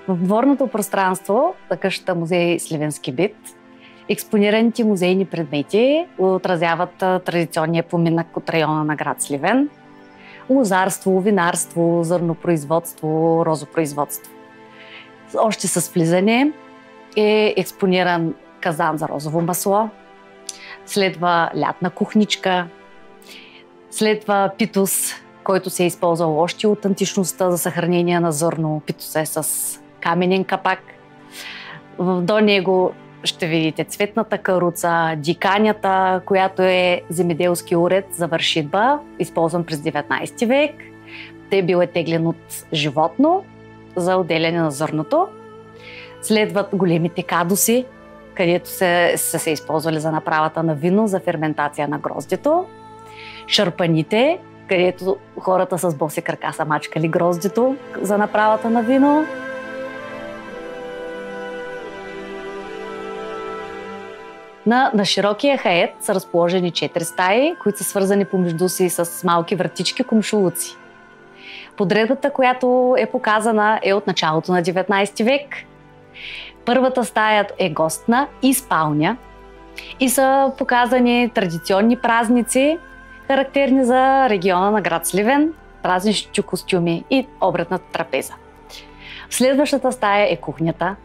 В дворното пространство на къщата музей Сливенски бит експонираните музейни предмети отразяват традиционния поминък от района на град Сливен. Лозарство, винарство, зърнопроизводство, розопроизводство. Още с влизане е експониран казан за розово масло, следва лятна кухничка, следва питус, който се е използвал още от античността за съхранение на зърно. Питус е с каменен капак. До него ще видите цветната каруца, диканята, която е земеделски уред за вършитба, използван през 19 век. Те бил е теглен от животно за отделяне на зърното. Следват големите кадуси, където са се използвали за направата на вино, за ферментация на гроздето. Шарпаните, където хората с боси крака са мачкали гроздето за направата на вино. На широкия хает са разположени 4 стаи, които са свързани помежду си с малки вратички комшулуци. Подредбата, която е показана, е от началото на 19 век. Първата стая е гостна и спалня и са показани традиционни празници, характерни за региона на град Сливен, празнични костюми и обредната трапеза. В следващата стая е кухнята,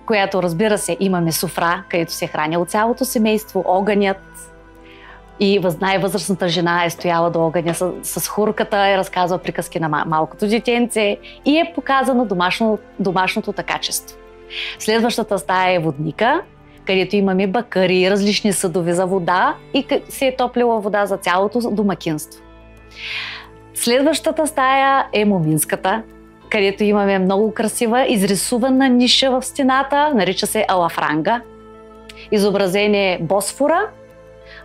която, разбира се, имаме софра, където се е хранило цялото семейство, огънят. И най-възрастната жена е стояла до огъня с хурката, е разказва приказки на малкото детенце и е показано домашното такачество. Следващата стая е водника, където имаме бакари, различни съдове за вода и се е топлила вода за цялото домакинство. Следващата стая е моминската, където имаме много красива изрисувана ниша в стената, нарича се алафранга. Изобразен е Босфора,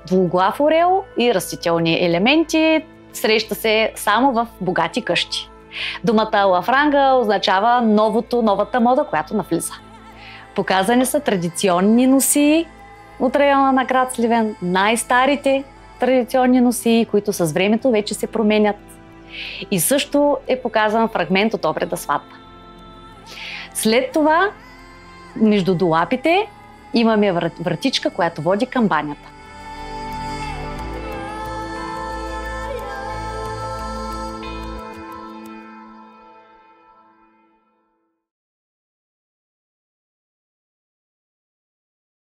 двуглав орел и растителни елементи. Среща се само в богати къщи. Думата алафранга означава новата мода, която навлиза. Показани са традиционни носии от района на град Сливен, най-старите традиционни носии, които с времето вече се променят. И също е показан фрагмент от обреда сватба. След това, между долапите, имаме вратичка, която води към банята.